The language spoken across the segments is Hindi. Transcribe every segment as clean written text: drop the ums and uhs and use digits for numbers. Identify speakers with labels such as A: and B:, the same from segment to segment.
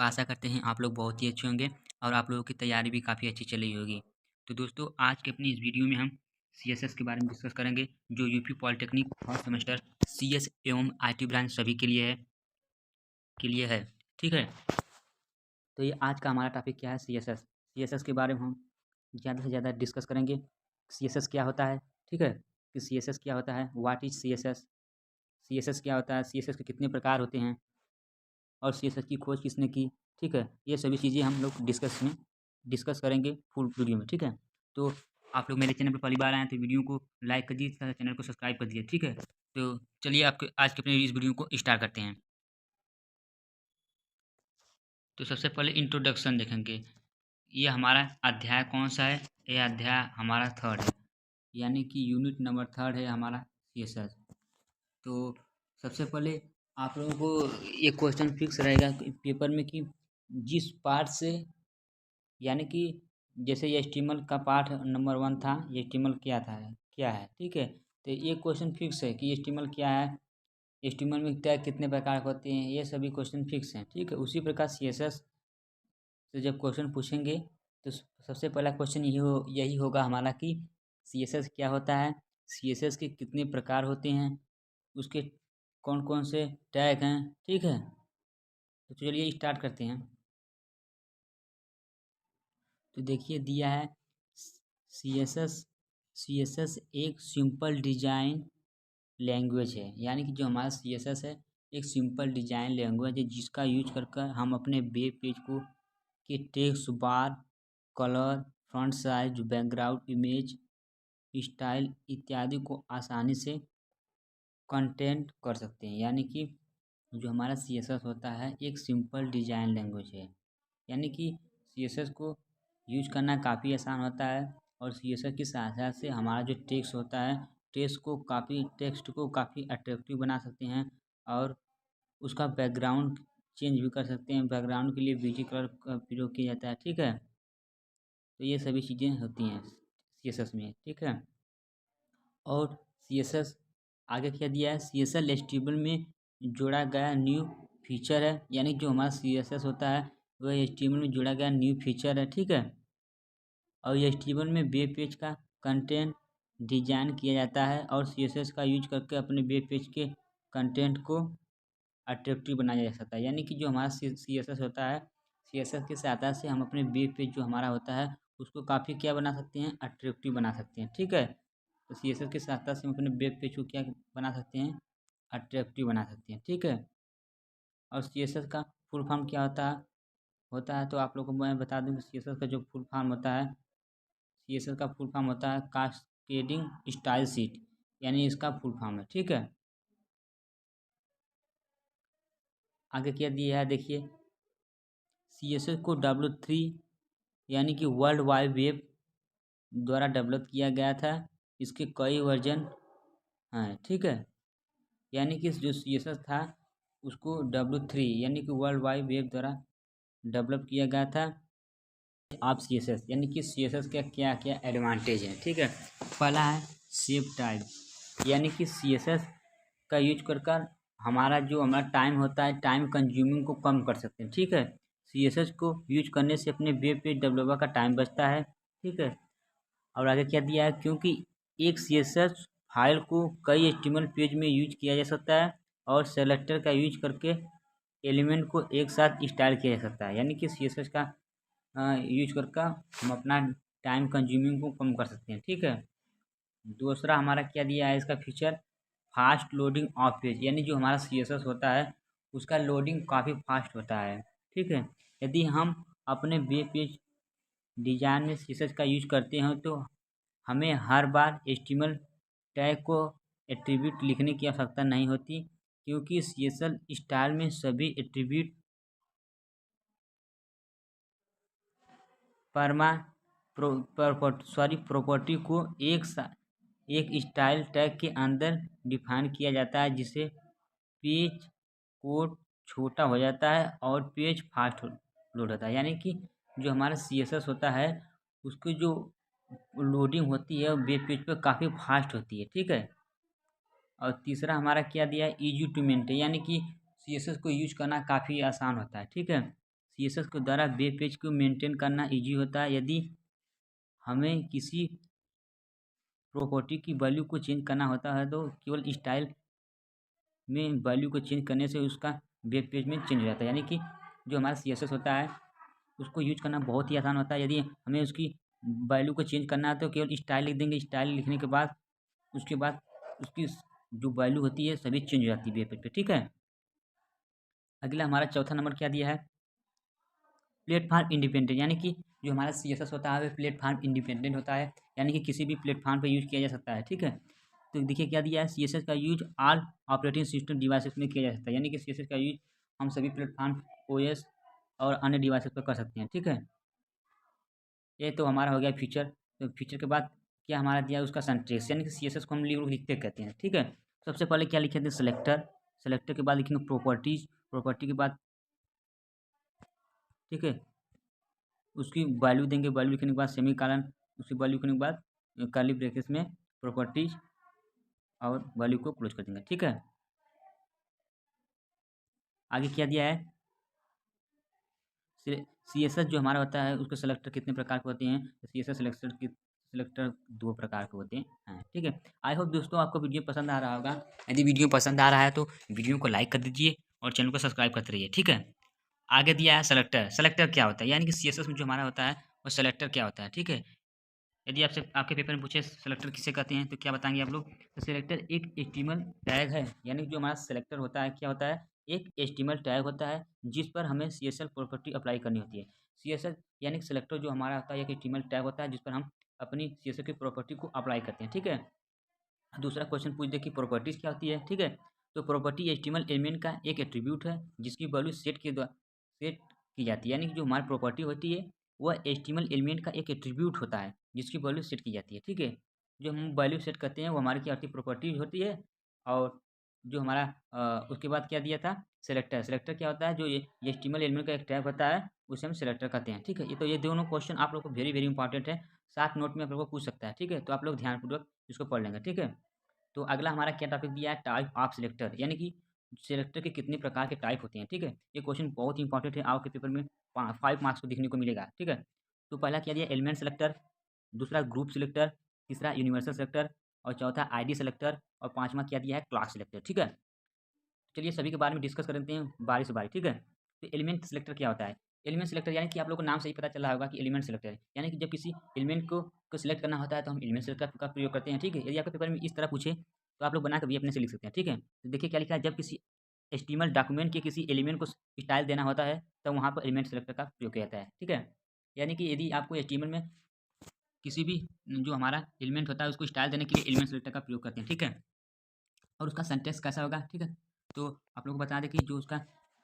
A: आशा करते हैं आप लोग बहुत ही अच्छे होंगे और आप लोगों की तैयारी भी काफ़ी अच्छी चल रही होगी। तो दोस्तों आज के अपनी इस वीडियो में हम सीएसएस के बारे में डिस्कस करेंगे जो UP polytechnic first semester CS एवं आईटी ब्रांच सभी के लिए है। ठीक है, तो ये आज का हमारा टॉपिक क्या है, सीएसएस। सीएसएस के बारे में हम ज़्यादा से ज़्यादा डिस्कस करेंगे। सीएसएस क्या होता है, ठीक है, कि सीएसएस क्या होता है, व्हाट इज सीएसएस, सीएसएस क्या होता है, सीएसएस के कितने प्रकार होते हैं और सीएसएस की खोज किसने की। ठीक है, ये सभी चीज़ें हम लोग डिस्कस करेंगे फुल वीडियो में। ठीक है, तो आप लोग मेरे चैनल पर पहली बार आए हैं तो वीडियो को लाइक कर दीजिए तथा चैनल को सब्सक्राइब कर दीजिए। ठीक है, तो चलिए आपके आज के अपने इस वीडियो को स्टार्ट करते हैं। तो सबसे पहले इंट्रोडक्शन देखेंगे। ये हमारा अध्याय कौन सा है, ये अध्याय हमारा थर्ड है, यानी कि यूनिट नंबर थर्ड है हमारा सीएसएस। तो सबसे पहले आप लोगों को ये क्वेश्चन फिक्स रहेगा पेपर में कि जिस पार्ट से, यानी कि जैसे ये एचटीएमएल का पार्ट नंबर 1 था, ये एचटीएमएल क्या है। ठीक है, तो ये क्वेश्चन फिक्स है कि एचटीएमएल क्या है, एचटीएमएल में टैग कितने प्रकार के होते हैं, ये सभी क्वेश्चन फिक्स हैं। ठीक है, उसी प्रकार सीएसएस से जब क्वेश्चन पूछेंगे तो सबसे पहला क्वेश्चन यही होगा हमारा कि सीएसएस क्या होता है, सीएसएस के कितने प्रकार होते हैं, उसके कौन कौन से टैग हैं। ठीक है, तो चलिए स्टार्ट करते हैं। तो देखिए दिया है सीएसएस। सीएसएस एक सिंपल डिजाइन लैंग्वेज है, यानी कि जो हमारा सीएसएस है एक सिंपल डिजाइन लैंग्वेज है जिसका यूज कर हम अपने वेब पेज को के text bar, colour, font size, background image, style इत्यादि को आसानी से कंटेंट कर सकते हैं। यानी कि जो हमारा सीएसएस होता है एक सिंपल डिजाइन लैंग्वेज है, यानी कि सीएसएस को यूज करना काफ़ी आसान होता है और सीएसएस की सहायता से हमारा जो टेक्स्ट होता है टेक्स्ट को काफ़ी अट्रैक्टिव बना सकते हैं और उसका बैकग्राउंड चेंज भी कर सकते हैं। बैकग्राउंड के लिए बीजी कलर का प्रयोग किया जाता है। ठीक है, तो ये सभी चीज़ें होती हैं सीएसएस में। ठीक है, और सीएसएस आगे क्या दिया है, सीएसएस एचटीएमएल में जोड़ा गया न्यू फीचर है, यानी जो हमारा सीएसएस होता है वह एचटीएमएल में जोड़ा गया न्यू फीचर है। ठीक है, और ये एचटीएमएल में वेब पेज का कंटेंट डिजाइन किया जाता है और सीएसएस का यूज करके अपने वेब पेज के कंटेंट को अट्रैक्टिव बनाया जा सकता है। यानी कि जो हमारा सीएसएस होता है, सीएसएस की सहायता से हम अपने वेब पेज जो हमारा होता है उसको काफ़ी क्या बना सकते हैं, अट्रैक्टिव बना सकते हैं। ठीक है, तो सीएसएस की सहायता से हम अपने वेब पेज को क्या बना सकते हैं, अट्रैक्टिव बना सकते हैं। ठीक है, और सीएसएस का फुल फॉर्म क्या होता है तो आप लोगों को मैं बता दूं कि सीएसएस का जो फुल फॉर्म होता है, सीएसएस का फुल फॉर्म होता है कास्केडिंग स्टाइल शीट, यानी इसका फुल फॉर्म है। ठीक है, आगे क्या दिया है देखिए, सीएसएस को W3 यानी कि वर्ल्ड वाइड वेब द्वारा डेवलप किया गया था। इसके कई वर्जन हैं। ठीक है, यानी कि जो सीएसएस था उसको W3 यानी कि वर्ल्ड वाइड वेब द्वारा डेवलप किया गया था। आप सीएसएस यानी कि सीएसएस का क्या क्या एडवांटेज है। ठीक है, पहला है सेव टाइम, यानी कि सीएसएस का यूज कर हमारा टाइम होता है, टाइम कंज्यूमिंग को कम कर सकते हैं। ठीक है, सीएसएस को यूज करने से अपने वेब पेज डेवलपर का टाइम बचता है। ठीक है, और आगे क्या दिया है, क्योंकि एक सीएसएस फाइल को कई एचटीएमएल पेज में यूज किया जा सकता है और सेलेक्टर का यूज करके एलिमेंट को एक साथ स्टाइल किया जा सकता है। यानी कि सीएसएस का यूज करके हम अपना टाइम कंज्यूमिंग को कम कर सकते हैं। ठीक है, दूसरा हमारा क्या दिया है इसका feature, fast loading of page, यानी जो हमारा सीएसएस होता है उसका लोडिंग काफ़ी फास्ट होता है। ठीक है, यदि हम अपने वेब पेज डिजाइन में सीएसएस का यूज करते हैं तो हमें हर बार एचटीएमएल टैग को एट्रीब्यूट लिखने की आवश्यकता नहीं होती, क्योंकि सीएसएस स्टाइल में सभी एट्रीब्यूट परमा प्रॉपर्टी को एक स्टाइल टैग के अंदर डिफाइन किया जाता है, जिससे पेज कोड छोटा हो जाता है और पेज फास्ट लोड होता है। यानी कि जो हमारा सीएसएस होता है उसकी जो लोडिंग होती है वेब पेज पर काफ़ी फास्ट होती है। ठीक है, और तीसरा हमारा क्या दिया है, इजी टू मेंटेन, यानी कि सीएसएस को यूज करना काफ़ी आसान होता है। ठीक है, CSS के द्वारा वेब पेज को मेंटेन करना इजी होता है। यदि हमें किसी प्रॉपर्टी की वैल्यू को चेंज करना होता है तो केवल स्टाइल में वैल्यू को चेंज करने से उसका वेब पेज में चेंज हो जाता है। यानी कि जो हमारा CSS होता है उसको यूज करना बहुत ही आसान होता है। यदि हमें उसकी वैल्यू को चेंज करना है तो केवल स्टाइल लिख देंगे। स्टाइल लिखने के बाद उसके बाद उसकी जो वैल्यू होती है सभी चेंज हो जाती है वेब पेज पे। ठीक है। अगला हमारा चौथा नंबर क्या दिया है, प्लेटफार्म इंडिपेंडेंट। यानी कि जो हमारा CSS होता है वो प्लेटफार्म इंडिपेंडेंट होता है, यानी कि किसी भी प्लेटफार्म पे यूज किया जा सकता है। ठीक है। तो देखिए क्या दिया है, CSS का use all operating system devices में किया जा सकता है। यानी कि CSS का यूज हम सभी प्लेटफार्म OS और अन्य डिवाइसेस पर कर सकते हैं। ठीक है। ये तो हमारा हो गया फीचर। तो फीचर के बाद क्या हमारा दिया है उसका सिंटैक्स, यानी कि CSS को हम लिखते कहते हैं। ठीक है। सबसे पहले क्या लिखे थे, सेलेक्टर। सेलेक्टर के बाद लिखेंगे प्रॉपर्टीज। प्रॉपर्टी के बाद ठीक है उसकी वैल्यू देंगे। वैल्यू लिखने के बाद सेमी कॉलन, उसकी वैल्यू लिखने के बाद कर्ली ब्रैकेट्स में प्रॉपर्टीज और वैल्यू को क्लोज कर देंगे। ठीक है। आगे क्या दिया है, CSS जो हमारा होता है उसके सेलेक्टर कितने प्रकार के होते हैं। CSS सेलेक्टर दो प्रकार के होते हैं। ठीक है। आई होप दोस्तों आपको वीडियो पसंद आ रहा होगा। यदि वीडियो पसंद आ रहा है तो वीडियो को लाइक कर दीजिए और चैनल को सब्सक्राइब करते रहिए। ठीक है। आगे दिया है सेलेक्टर। सेलेक्टर क्या होता है, यानी कि CSS में जो हमारा होता है वो सेलेक्टर क्या होता है। ठीक है। यदि आपसे आपके पेपर में पूछे सेलेक्टर किसे कहते हैं तो क्या बताएंगे आप लोग, तो सेलेक्टर एक HTML टैग है। यानी कि जो हमारा सेलेक्टर होता है क्या होता है, एक HTML टैग होता है जिस पर हमें CSS प्रॉपर्टी अप्लाई करनी होती है। CSS यानी कि सेलेक्टर जो हमारा होता है एक HTML टैग होता है जिस पर हम अपनी CSS की प्रॉपर्टी को अप्लाई करते हैं। ठीक है। दूसरा क्वेश्चन पूछ दे कि प्रॉपर्टीज क्या होती है। ठीक है। तो प्रॉपर्टी HTML एलिमेंट का एक एट्रीब्यूट है जिसकी वैल्यू सेट के द्वारा सेट की जाती है। यानी कि जो हमारी प्रॉपर्टी होती है वह HTML एलिमेंट का एक एट्रीब्यूट होता है जिसकी वैल्यू सेट की जाती है। ठीक है। जो हम वैल्यू सेट करते हैं वो हमारी क्या होती है, प्रॉपर्टी होती है। और जो हमारा उसके बाद क्या दिया था, सेलेक्टर। सेलेक्टर क्या होता है, जो ये HTML एलिमेंट का एक टैग होता है उसे हम सेलेक्टर कहते हैं। ठीक है। ये तो ये दोनों क्वेश्चन आप लोग को वेरी वेरी इंपॉर्टेंट है, 7 नोट में आप लोग को पूछ सकता है। ठीक है। तो आप लोग ध्यानपूर्वक इसको पढ़ लेंगे। ठीक है। तो अगला हमारा क्या टॉपिक दिया है, टाइप ऑफ सिलेक्टर। यानी कि सिलेक्टर के कितने प्रकार के टाइप होते हैं। ठीक है। ये क्वेश्चन बहुत ही इंपॉर्टेंट है, आपके पेपर में 5 मार्क्स को देखने को मिलेगा। ठीक है। तो पहला क्या दिया, एलिमेंट सेलेक्टर। दूसरा ग्रुप सिलेक्टर। तीसरा यूनिवर्सल सेलेक्टर। और चौथा ID सेलेक्टर। और पांचवा क्या दिया है, क्लास सेलेक्टर। ठीक है। चलिए सभी के बारे में डिस्कस कर लेते हैं बारी से बारी। ठीक है। तो एलिमेंट सेलेक्टर क्या होता है, एलिमेंट सेलेक्टर यानी कि आप लोगों को नाम से ही पता चल रहा होगा कि एलिमेंट सेलेक्टर है। यानी कि जब किसी एलिमेंट को सिलेक्ट करना होता है तो हम एलिमेंट सेलेक्टर का प्रयोग करते हैं। ठीक है। यदि आपके पेपर में इस तरह पूछे तो आप लोग बना कर भी अपने से लिख सकते हैं। ठीक है। तो देखिए क्या लिखा है, जब किसी HTML डॉक्यूमेंट के किसी एलिमेंट को स्टाइल देना होता है तो वहाँ पर एलिमेंट सेलेक्टर का प्रयोग किया जाता है। ठीक है। यानी कि यदि आपको HTML में किसी भी जो हमारा एलिमेंट होता है उसको स्टाइल देने के लिए एलिमेंट सेलेक्टर का प्रयोग करते हैं। ठीक है। और उसका सेंटेंस कैसा होगा। ठीक है। तो आप लोग को बता दें कि जो उसका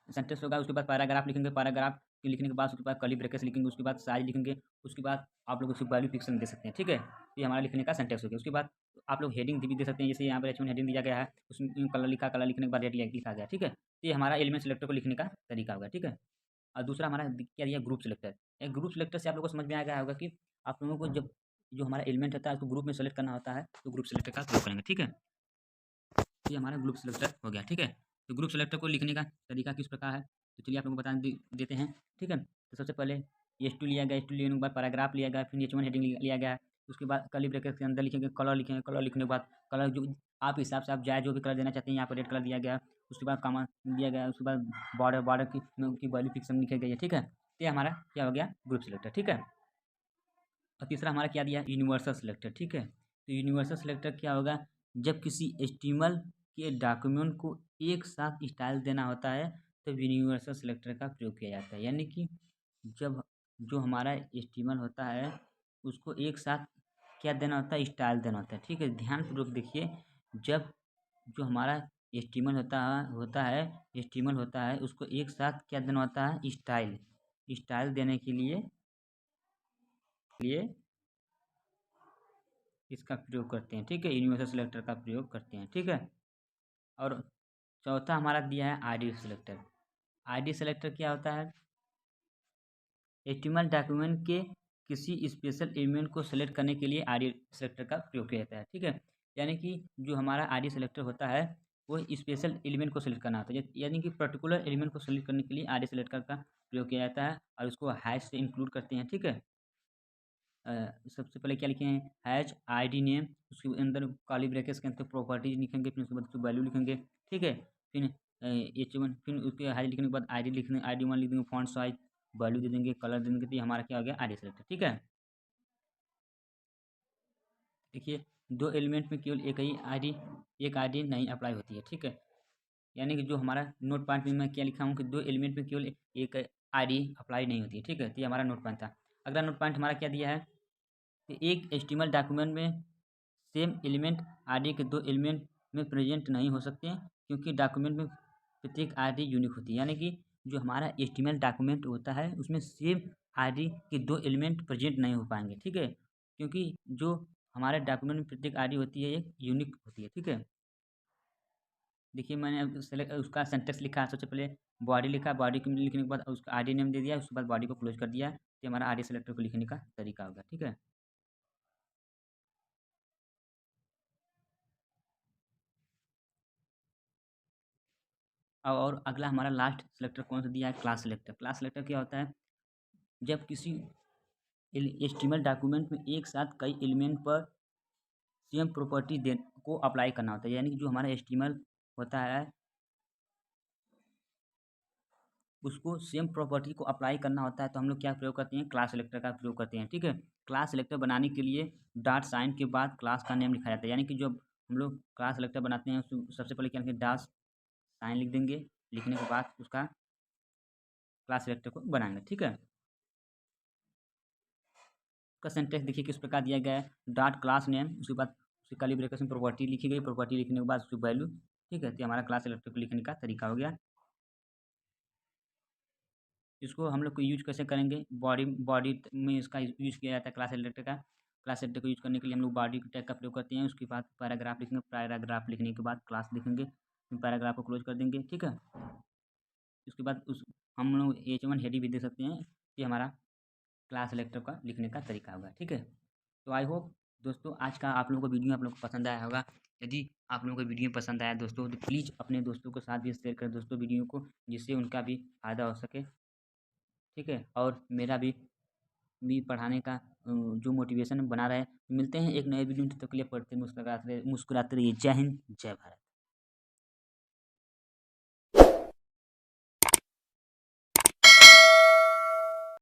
A: सेंटेंस होगा उसके बाद पैराग्राफ लिखेंगे। पैराग्राफ के लिखने के बाद उसके बाद कर्ली ब्रैकेट्स लिखेंगे। उसके बाद साइज लिखेंगे। उसके बाद आप लोग उसकी वैल्यू पिक्सल में दे सकते हैं। ठीक है। ये हमारा लिखने का सेंटेंस हो गया। उसके बाद आप लोग हेडिंग भी दे सकते हैं, जैसे यहाँ पर H1 हेडिंग दिया गया है, उसमें कलर लिखा, कलर लिखने के बाद रेड लिखा गया। ठीक है। तो ये हमारा एलिमेंट सेलेक्टर को लिखने का तरीका होगा। ठीक है। और दूसरा हमारा क्या दिया, ग्रुप सेलेक्टर। एक ग्रुप सेलेक्टर से आप लोगों को समझ में आ गया होगा कि आप लोगों को जब जो हमारा एलिमेंट होता है उसको ग्रुप में सेलेक्ट करना होता है तो ग्रुप सेलेक्टर का प्रयोग करेंगे। ठीक है। ये हमारा ग्रुप सेलेक्टर हो गया। ठीक है। तो ग्रुप सेलेक्टर को लिखने का तरीका किस प्रकार है, तो चलिए आप लोगों को देते हैं। ठीक है। तो सबसे पहले H2 लिया गया। H2 लेने के बाद पैराग्राफ लिया गया, फिर H1 हेडिंग लिया गया। उसके बाद कर्ली ब्रैकेट के अंदर लिखेंगे, कलर लिखेंगे। कलर लिखने के बाद कलर जो आप हिसाब से आप जाए जो भी कलर देना चाहते हैं, यहाँ पर रेड कलर दिया गया। उसके बाद कॉमा दिया गया। उसके बाद बॉर्डर बॉर्डर की वैल्यू फिक्सन लिखी गई है। ठीक है। तो ये हमारा क्या हो गया, ग्रुप सेलेक्टर। ठीक है। और तीसरा हमारा क्या दिया, यूनिवर्सल सेलेक्टर। ठीक है। तो यूनिवर्सल सेलेक्टर क्या होगा, जब किसी HTML के डॉक्यूमेंट को एक साथ स्टाइल देना होता है तब यूनिवर्सल सेलेक्टर का प्रयोग किया जाता है। यानी कि जब जो हमारा HTML होता है उसको एक साथ क्या देना होता है, स्टाइल देना होता है। ठीक है। ध्यानपूर्वक देखिए, जब जो हमारा HTML होता है उसको एक साथ क्या देना होता है, स्टाइल। स्टाइल देने के लिए इसका प्रयोग करते हैं। ठीक है। यूनिवर्सल सेलेक्टर का प्रयोग करते हैं। ठीक है। और चौथा हमारा दिया है ID सेलेक्टर। ID सेलेक्टर क्या होता है, HTML डॉक्यूमेंट के किसी स्पेशल एलिमेंट को सेलेक्ट करने के लिए ID सेलेक्टर का प्रयोग किया जाता है। ठीक है। यानी कि जो हमारा ID सेलेक्टर होता है वो स्पेशल एलिमेंट को सेलेक्ट करना होता है, यानी कि पर्टिकुलर एलिमेंट को सेलेक्ट करने के लिए आरए सेलेक्टर का प्रयोग किया जाता है और उसको हैश से इंक्लूड करते हैं, ठीक है। अ, सबसे पहले क्या लिखें, हैश आईडी नेम, उसके अंदर काली ब्रैकेट्स के अंदर प्रॉपर्टीज लिखेंगे, फिर उसके बाद उसको वैल्यू लिखेंगे, ठीक है। फिर H1, फिर उसके हैश लिखने के बाद आईडी लिखने, आईडी 1 लिख देंगे, फॉन्ट साइज, वैल्यू दे देंगे, कलर दे देंगे, तो ये हमारा क्या हो गया, आरए सेलेक्टर, ठीक है। देखिए, दो एलिमेंट में केवल एक आईडी नहीं अप्लाई होती है, ठीक है। यानी कि जो हमारा नोट पॉइंट में मैं क्या लिखा हूँ कि दो एलिमेंट में केवल एक आईडी अप्लाई नहीं होती है, ठीक है। तो ये हमारा नोट पॉइंट था। अगला नोट पॉइंट हमारा क्या दिया है कि एक एचटीएमएल डॉक्यूमेंट में सेम एलिमेंट आईडी के दो एलिमेंट में प्रेजेंट नहीं हो सकते हैं, क्योंकि डॉक्यूमेंट में प्रत्येक आईडी यूनिक होती है। यानी कि जो हमारा एचटीएमएल डॉक्यूमेंट होता है उसमें सेम आईडी के दो एलिमेंट प्रेजेंट नहीं हो पाएंगे, ठीक है, क्योंकि जो हमारे डॉक्यूमेंट में प्रत्येक आईडी होती है एक यूनिक होती है, ठीक है। देखिए, मैंने अब सेलेक्ट उसका सिंटेक्स लिखा है। सबसे पहले बॉडी लिखा, बॉडी को लिखने के बाद उसका आईडी नेम दे दिया, उसके बाद बॉडी को क्लोज कर दिया। ये हमारा आईडी सेलेक्टर को लिखने का तरीका होगा, ठीक है। और अगला हमारा लास्ट सेलेक्टर कौन सा दिया है, क्लास सेलेक्टर। क्लास सेलेक्टर क्या होता है, जब किसी एचटीएमएल डॉक्यूमेंट में एक साथ कई एलिमेंट पर सेम प्रॉपर्टी दे को अप्लाई करना होता है। यानी कि जो हमारा एचटीएमएल होता है उसको सेम प्रॉपर्टी को अप्लाई करना होता है, तो हम लोग क्या प्रयोग करते हैं, क्लास सेलेक्टर का प्रयोग करते हैं, ठीक है। क्लास सेलेक्टर बनाने के लिए डॉट साइन के बाद क्लास का नेम लिखा जाता है। यानी कि जब हम लोग क्लास सेलेक्टर बनाते हैं सबसे पहले क्या लिखेंगे, डॉट साइन लिख देंगे, लिखने के बाद उसका क्लास सेलेक्टर को बनाएंगे, ठीक है। उसका सिंटेक्स देखिए किस प्रकार दिया गया है, डॉट क्लास नेम, उसके बाद उसके कर्ली ब्रैकेट्स में प्रॉपर्टी लिखी गई, प्रॉपर्टी लिखने के बाद उसकी वैल्यू, ठीक है। तो हमारा क्लास सेलेक्टर को लिखने का तरीका हो गया। इसको हम लोग को यूज कैसे करेंगे, बॉडी बॉडी में इसका यूज किया जाता है क्लास सेलेक्टर का। क्लास सेलेक्टर को यूज करने के लिए हम लोग बॉडी टैग का प्रयोग करते हैं। उसके बाद पैराग्राफ लिखेंगे, पैराग्राफ लिखने के बाद क्लास लिखेंगे, फिर पैराग्राफ को क्लोज कर देंगे, ठीक है। उसके बाद उस हम लोग H1 हेडी भी दे सकते हैं। ये हमारा क्लास सेलेक्टर का लिखने का तरीका होगा, ठीक है। तो आई होप दोस्तों आज का आप लोगों को वीडियो आप लोगों को पसंद आया होगा। यदि आप लोगों को वीडियो पसंद आया दोस्तों, तो प्लीज़ अपने दोस्तों के साथ भी शेयर करें दोस्तों वीडियो को, जिससे उनका भी फ़ायदा हो सके, ठीक है। और मेरा भी पढ़ाने का जो मोटिवेशन बना रहे। मिलते हैं एक नए वीडियो में, तब तक के लिए पढ़ते मुस्कुराते रहिए। जय हिंद, जय भारत।